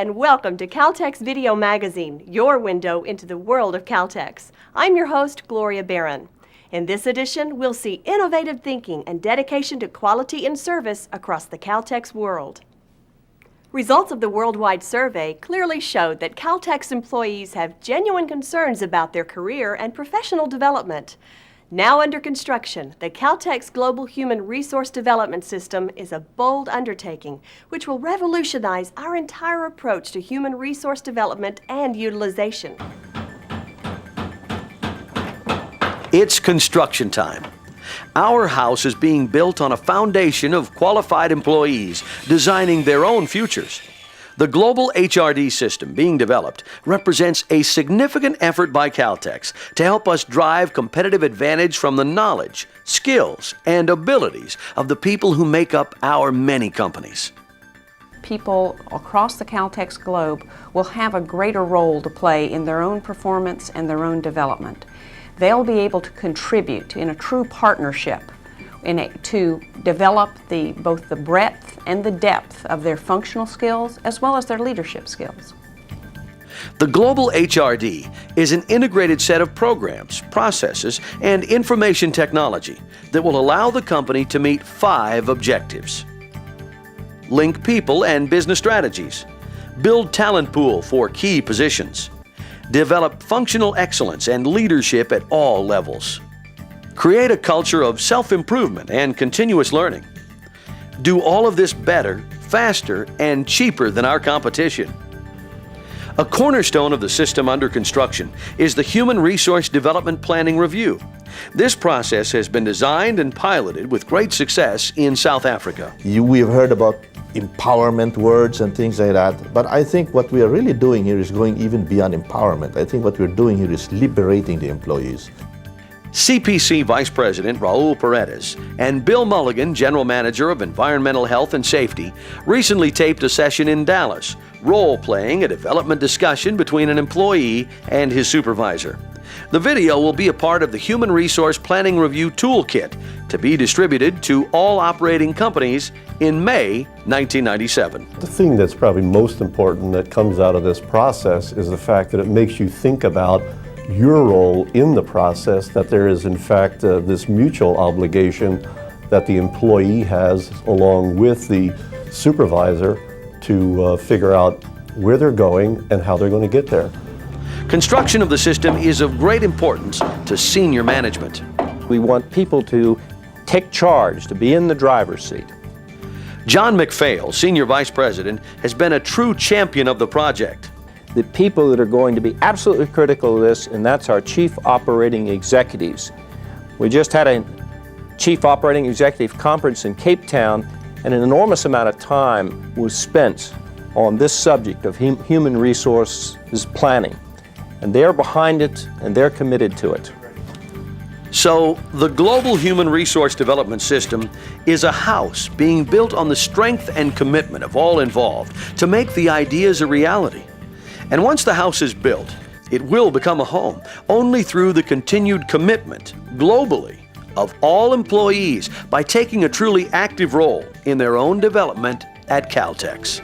and welcome to Caltex Video Magazine, your window into the world of Caltex. I'm your host, Gloria Barron. In this edition, we'll see innovative thinking and dedication to quality and service across the Caltex world. Results of the worldwide survey clearly showed that Caltex employees have genuine concerns about their career and professional development. Now under construction, the Caltex Global Human Resource Development System is a bold undertaking which will revolutionize our entire approach to human resource development and utilization. It's construction time. Our house is being built on a foundation of qualified employees designing their own futures. The global HRD system being developed represents a significant effort by Caltex to help us drive competitive advantage from the knowledge, skills, and abilities of the people who make up our many companies. People across the Caltex globe will have a greater role to play in their own performance and their own development. They'll be able to contribute in a true partnership to develop both the breadth and the depth of their functional skills as well as their leadership skills. The Global HRD is an integrated set of programs, processes, and information technology that will allow the company to meet 5 objectives. Link people and business strategies. Build talent pool for key positions. Develop functional excellence and leadership at all levels. Create a culture of self-improvement and continuous learning. Do all of this better, faster, and cheaper than our competition. A cornerstone of the system under construction is the Human Resource Development Planning Review. This process has been designed and piloted with great success in South Africa. We've heard about empowerment words and things like that, but I think what we are really doing here is going even beyond empowerment. I think what we're doing here is liberating the employees. CPC Vice President Raul Paredes and Bill Mulligan, General Manager of Environmental Health and Safety, recently taped a session in Dallas, role-playing a development discussion between an employee and his supervisor. The video will be a part of the Human Resource Planning Review Toolkit to be distributed to all operating companies in May 1997. The thing that's probably most important that comes out of this process is the fact that it makes you think about your role in the process, that there is in fact this mutual obligation that the employee has along with the supervisor to figure out where they're going and how they're going to get there. Construction of the system is of great importance to senior management. We want people to take charge, to be in the driver's seat. John McPhail, Senior Vice President, has been a true champion of the project. The people that are going to be absolutely critical of this, and that's our Chief Operating Executives. We just had a Chief Operating Executive Conference in Cape Town, and an enormous amount of time was spent on this subject of human resources planning. And they're behind it, and they're committed to it. So, the Global Human Resource Development System is a house being built on the strength and commitment of all involved to make the ideas a reality. And once the house is built, it will become a home only through the continued commitment, globally, of all employees by taking a truly active role in their own development at Caltex.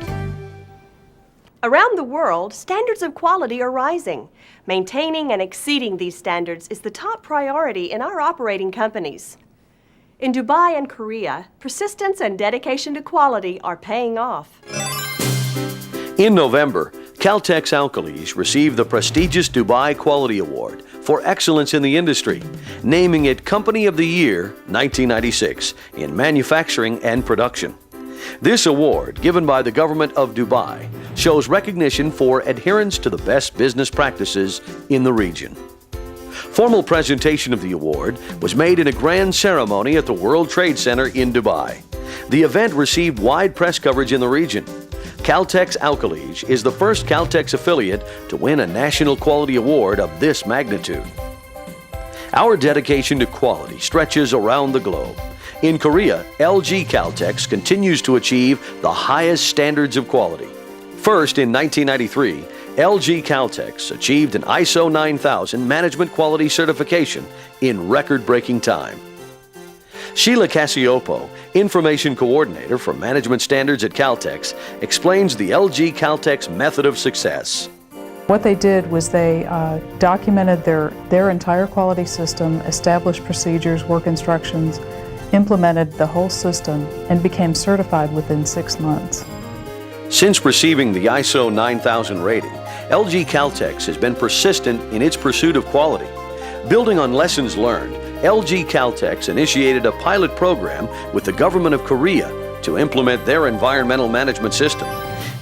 Around the world, standards of quality are rising. Maintaining and exceeding these standards is the top priority in our operating companies. In Dubai and Korea, persistence and dedication to quality are paying off. In November, Caltex Alkalis received the prestigious Dubai Quality Award for excellence in the industry, naming it Company of the Year 1996 in manufacturing and production. This award, given by the government of Dubai, shows recognition for adherence to the best business practices in the region. Formal presentation of the award was made in a grand ceremony at the World Trade Center in Dubai. The event received wide press coverage in the region. Caltex Alkalis is the first Caltex affiliate to win a national quality award of this magnitude. Our dedication to quality stretches around the globe. In Korea, LG Caltex continues to achieve the highest standards of quality. First, in 1993, LG Caltex achieved an ISO 9000 management quality certification in record-breaking time. Sheila Cassiopo, Information Coordinator for Management Standards at Caltex, explains the LG Caltex method of success. What they did was they documented their entire quality system, established procedures, work instructions, implemented the whole system, and became certified within 6 months. Since receiving the ISO 9000 rating, LG Caltex has been persistent in its pursuit of quality. Building on lessons learned, LG Caltex initiated a pilot program with the government of Korea to implement their environmental management system.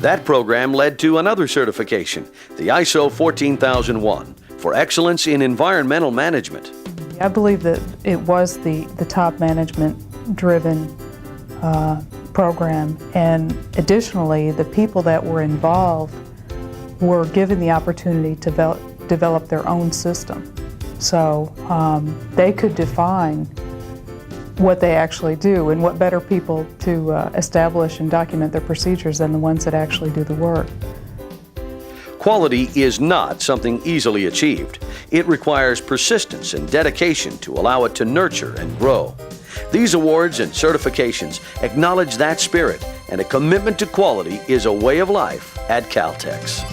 That program led to another certification, the ISO 14001, for excellence in environmental management. I believe that it was the top management-driven program, and additionally, the people that were involved were given the opportunity to develop their own system. So they could define what they actually do, and what better people to establish and document their procedures than the ones that actually do the work. Quality is not something easily achieved. It requires persistence and dedication to allow it to nurture and grow. These awards and certifications acknowledge that spirit, and a commitment to quality is a way of life at Caltex.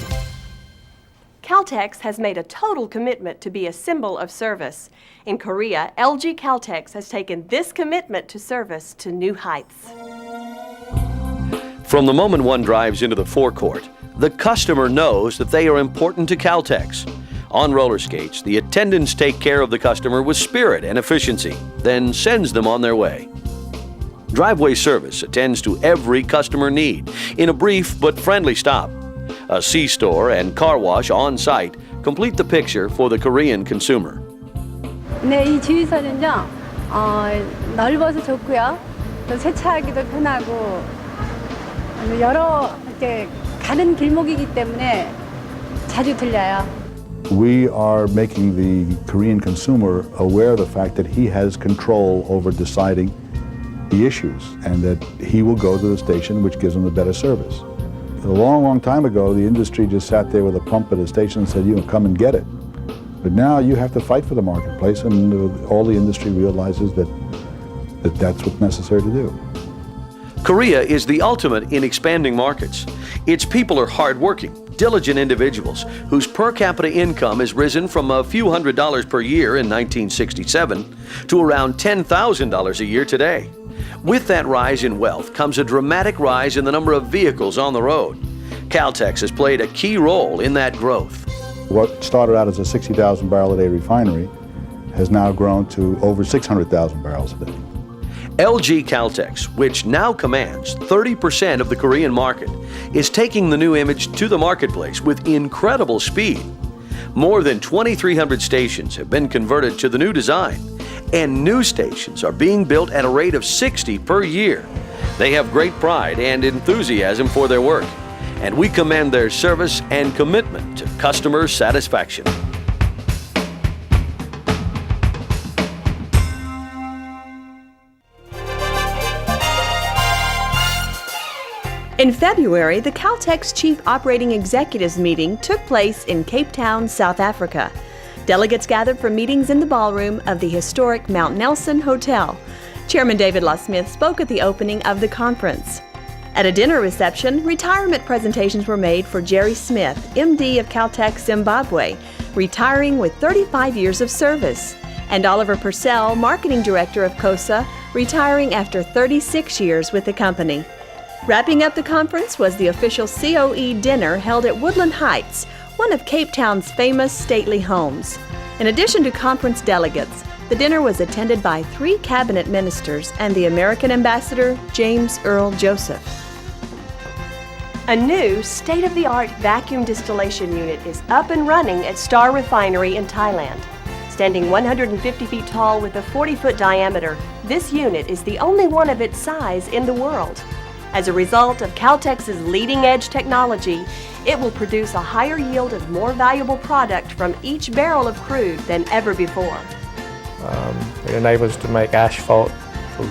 Caltex has made a total commitment to be a symbol of service. In Korea, LG Caltex has taken this commitment to service to new heights. From the moment one drives into the forecourt, the customer knows that they are important to Caltex. On roller skates, the attendants take care of the customer with spirit and efficiency, then sends them on their way. Driveway service attends to every customer need in a brief but friendly stop. A C-store and car wash on site complete the picture for the Korean consumer. 네, 이 주유소는요, 넓어서 좋고요. 또 세차하기도 편하고 여러 이렇게 가는 길목이기 때문에 자주 들려요. We are making the Korean consumer aware of the fact that he has control over deciding the issues, and that he will go to the station which gives him the better service. A long, long time ago, the industry just sat there with a pump at a station and said, you know, come and get it. But now you have to fight for the marketplace, and all the industry realizes that that's what's necessary to do. Korea is the ultimate in expanding markets. Its people are hardworking, diligent individuals whose per capita income has risen from a few $100s per year in 1967 to around $10,000 a year today. With that rise in wealth comes a dramatic rise in the number of vehicles on the road. Caltex has played a key role in that growth. What started out as a 60,000 barrel a day refinery has now grown to over 600,000 barrels a day. LG Caltex, which now commands 30% of the Korean market, is taking the new image to the marketplace with incredible speed. More than 2,300 stations have been converted to the new design, and new stations are being built at a rate of 60 per year. They have great pride and enthusiasm for their work, and we commend their service and commitment to customer satisfaction. In February, the Caltex Chief Operating Executives meeting took place in Cape Town, South Africa. Delegates gathered for meetings in the ballroom of the historic Mount Nelson Hotel. Chairman David Law Smith spoke at the opening of the conference. At a dinner reception, retirement presentations were made for Jerry Smith, MD of Caltex Zimbabwe, retiring with 35 years of service, and Oliver Purcell, Marketing Director of COSA, retiring after 36 years with the company. Wrapping up the conference was the official COE dinner held at Woodland Heights, one of Cape Town's famous stately homes. In addition to conference delegates, the dinner was attended by 3 cabinet ministers and the American ambassador, James Earl Joseph. A new state-of-the-art vacuum distillation unit is up and running at Star Refinery in Thailand. Standing 150 feet tall with a 40-foot diameter, this unit is the only one of its size in the world. As a result of Caltex's leading-edge technology, it will produce a higher yield of more valuable product from each barrel of crude than ever before. It enables us to make asphalt for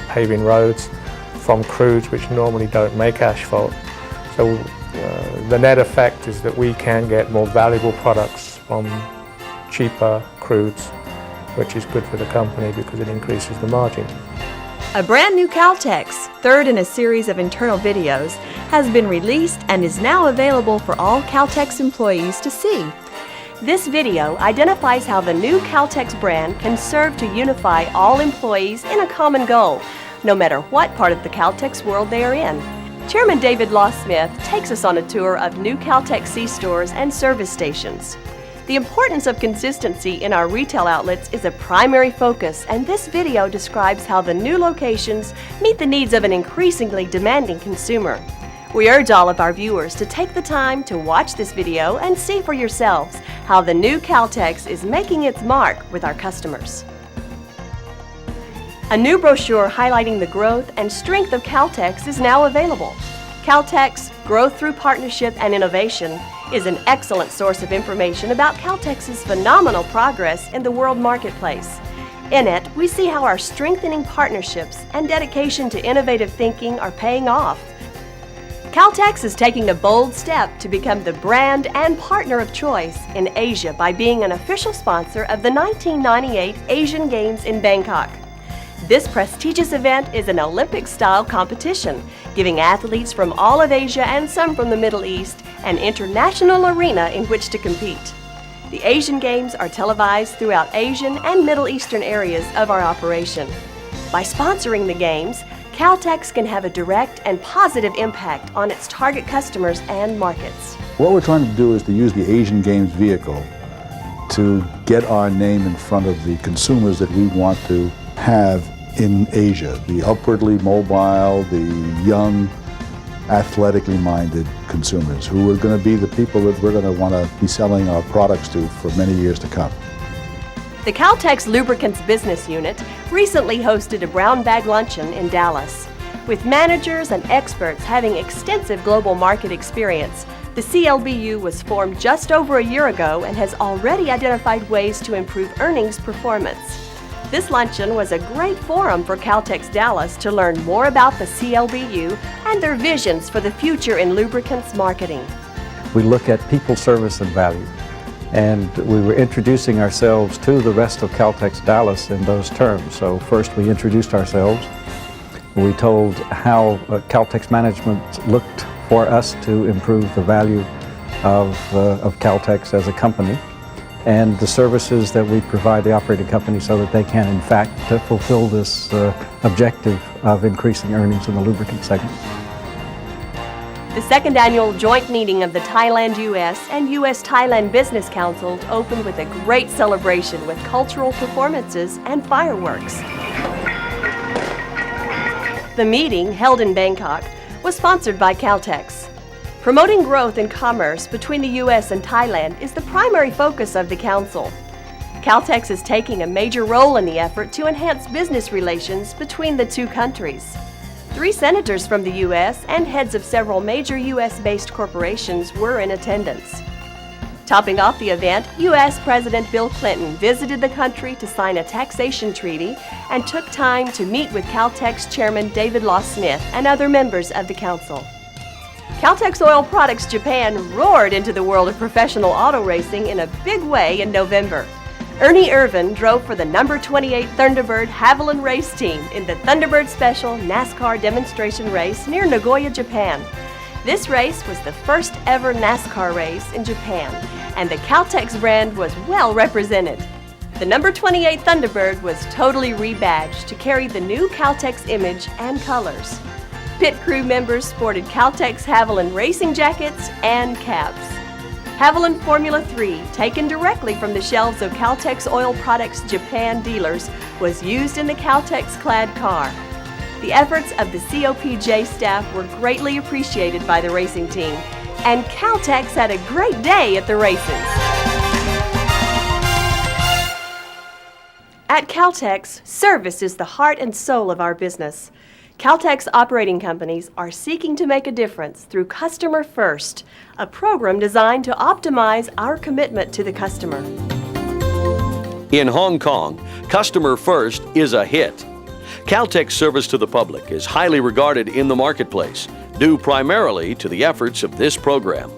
paving roads from crudes which normally don't make asphalt. So the net effect is that we can get more valuable products from cheaper crudes which is good for the company because it increases the margin. A brand new Caltex, third in a series of internal videos, has been released and is now available for all Caltex employees to see. This video identifies how the new Caltex brand can serve to unify all employees in a common goal, no matter what part of the Caltex world they are in. Chairman David Law-Smith takes us on a tour of new Caltex C-stores and service stations. The importance of consistency in our retail outlets is a primary focus, and this video describes how the new locations meet the needs of an increasingly demanding consumer. We urge all of our viewers to take the time to watch this video and see for yourselves how the new Caltex is making its mark with our customers. A new brochure highlighting the growth and strength of Caltex is now available. Caltex, Growth Through Partnership and Innovation, is an excellent source of information about Caltex's phenomenal progress in the world marketplace. In it, we see how our strengthening partnerships and dedication to innovative thinking are paying off. Caltex is taking a bold step to become the brand and partner of choice in Asia by being an official sponsor of the 1998 Asian Games in Bangkok. This prestigious event is an Olympic-style competition, giving athletes from all of Asia and some from the Middle East an international arena in which to compete. The Asian Games are televised throughout Asian and Middle Eastern areas of our operation. By sponsoring the Games, Caltex can have a direct and positive impact on its target customers and markets. What we're trying to do is to use the Asian Games vehicle to get our name in front of the consumers that we want to have in Asia, the upwardly mobile, the young, athletically minded consumers who are going to be the people that we're going to want to be selling our products to for many years to come. The Caltex Lubricants Business Unit recently hosted a brown bag luncheon in Dallas. With managers and experts having extensive global market experience, the CLBU was formed just over a year ago and has already identified ways to improve earnings performance. This luncheon was a great forum for Caltex Dallas to learn more about the CLBU and their visions for the future in lubricants marketing. We look at people, service, and value. And we were introducing ourselves to the rest of Caltex Dallas in those terms. So first we introduced ourselves. We told how Caltex management looked for us to improve the value of Caltex as a company, and the services that we provide the operating company so that they can, in fact, fulfill this objective of increasing earnings in the lubricant segment. The second annual joint meeting of the Thailand-U.S. and U.S.-Thailand Business Council opened with a great celebration with cultural performances and fireworks. The meeting, held in Bangkok, was sponsored by Caltex. Promoting growth in commerce between the U.S. and Thailand is the primary focus of the Council. Caltex is taking a major role in the effort to enhance business relations between the two countries. 3 senators from the U.S. and heads of several major U.S.-based corporations were in attendance. Topping off the event, U.S. President Bill Clinton visited the country to sign a taxation treaty and took time to meet with Caltex Chairman David Law-Smith and other members of the Council. Caltex Oil Products Japan roared into the world of professional auto racing in a big way in November. Ernie Irvin drove for the number 28 Thunderbird Haviland race team in the Thunderbird Special NASCAR demonstration race near Nagoya, Japan. This race was the first ever NASCAR race in Japan, and the Caltex brand was well represented. The number 28 Thunderbird was totally rebadged to carry the new Caltex image and colors. Pit crew members sported Caltex Haviland racing jackets and caps. Haviland Formula 3, taken directly from the shelves of Caltex Oil Products Japan dealers, was used in the Caltex-clad car. The efforts of the COPJ staff were greatly appreciated by the racing team, and Caltex had a great day at the races. At Caltex, service is the heart and soul of our business. Caltex operating companies are seeking to make a difference through Customer First, a program designed to optimize our commitment to the customer. In Hong Kong, Customer First is a hit. Caltex service to the public is highly regarded in the marketplace, due primarily to the efforts of this program.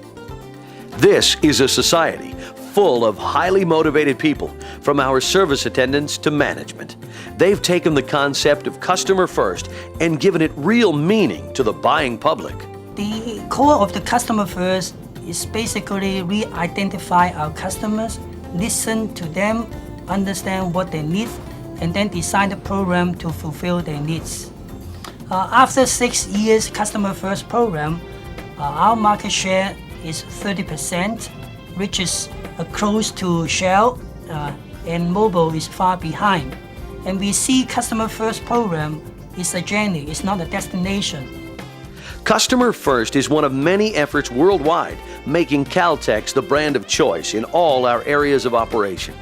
This is a society full of highly motivated people, from our service attendants to management. They've taken the concept of customer first and given it real meaning to the buying public. The core of the customer first is basically we identify our customers, listen to them, understand what they need, and then design the program to fulfill their needs. After 6 years customer first program, our market share is 30%, which is close to Shell, and Mobil is far behind. And we see customer first program is a journey, it's not a destination. Customer First is one of many efforts worldwide making Caltex the brand of choice in all our areas of operation.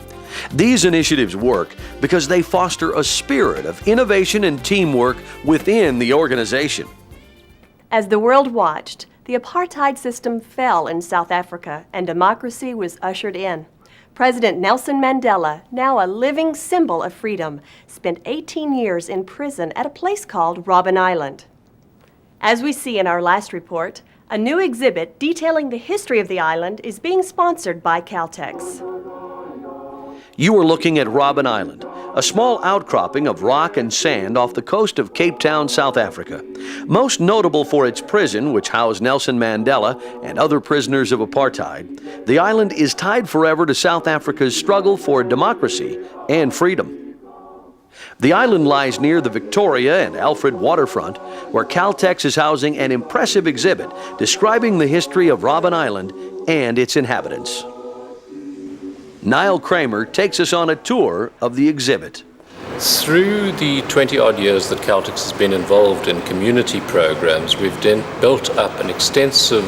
These initiatives work because they foster a spirit of innovation and teamwork within the organization. As the world watched, the apartheid system fell in South Africa and democracy was ushered in. President Nelson Mandela, now a living symbol of freedom, spent 18 years in prison at a place called Robben Island. As we see in our last report, a new exhibit detailing the history of the island is being sponsored by Caltex. You are looking at Robben Island, a small outcropping of rock and sand off the coast of Cape Town, South Africa. Most notable for its prison, which housed Nelson Mandela and other prisoners of apartheid, the island is tied forever to South Africa's struggle for democracy and freedom. The island lies near the Victoria and Alfred waterfront, where Caltex is housing an impressive exhibit describing the history of Robben Island and its inhabitants. Niall Kramer takes us on a tour of the exhibit. Through the 20-odd years that Caltex has been involved in community programs, we've then built up an extensive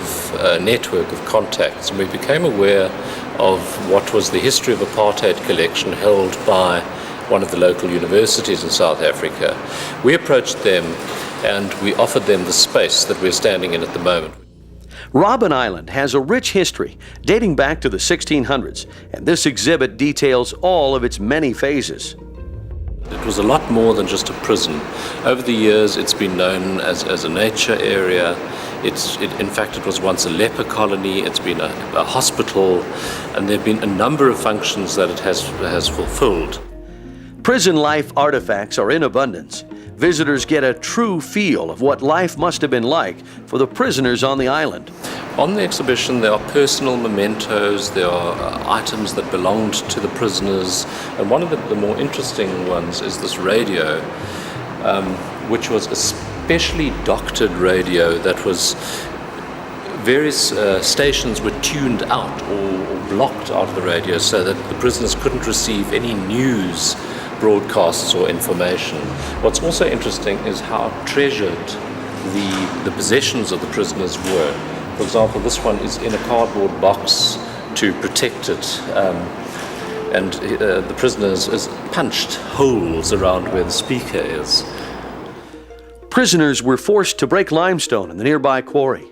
network of contacts, and we became aware of what was the history of apartheid collection held by one of the local universities in South Africa. We approached them and we offered them the space that we're standing in at the moment. Robben Island has a rich history dating back to the 1600s, and this exhibit details all of its many phases. It was a lot more than just a prison. Over the years, it's been known as a nature area. In fact, it was once a leper colony. It's been a hospital, and there have been a number of functions that it has fulfilled. Prison life artifacts are in abundance. Visitors get a true feel of what life must have been like for the prisoners on the island. On the exhibition, there are personal mementos, there are items that belonged to the prisoners, and one of the more interesting ones is this radio, which was a specially doctored radio that was various stations were tuned out or blocked out of the radio so that the prisoners couldn't receive any news broadcasts or information. What's also interesting is how treasured the possessions of the prisoners were. For example, this one is in a cardboard box to protect it, and the prisoners has punched holes around where the speaker is. Prisoners were forced to break limestone in the nearby quarry.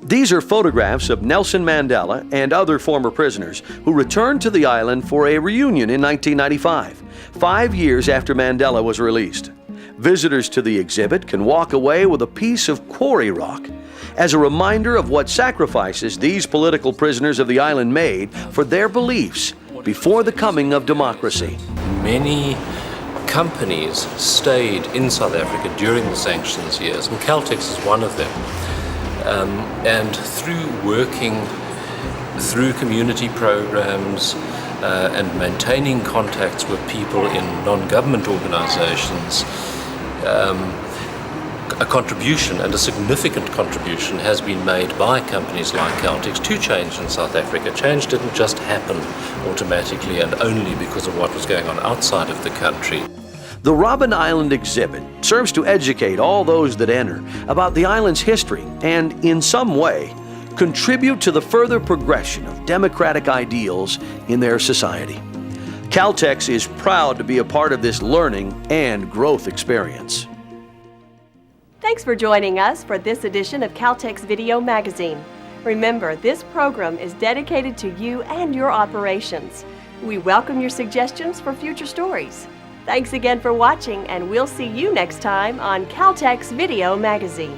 These are photographs of Nelson Mandela and other former prisoners who returned to the island for a reunion in 1995, 5 years after Mandela was released. Visitors to the exhibit can walk away with a piece of quarry rock as a reminder of what sacrifices these political prisoners of the island made for their beliefs before the coming of democracy. Many companies stayed in South Africa during the sanctions years, and Caltex is one of them. And through working through community programs and maintaining contacts with people in non-government organizations, a contribution, and a significant contribution, has been made by companies like Caltex to change in South Africa. Change didn't just happen automatically and only because of what was going on outside of the country. The Robben Island exhibit serves to educate all those that enter about the island's history and, in some way, contribute to the further progression of democratic ideals in their society. Caltex is proud to be a part of this learning and growth experience. Thanks for joining us for this edition of Caltex Video Magazine. Remember, this program is dedicated to you and your operations. We welcome your suggestions for future stories. Thanks again for watching, and we'll see you next time on Caltex Video Magazine.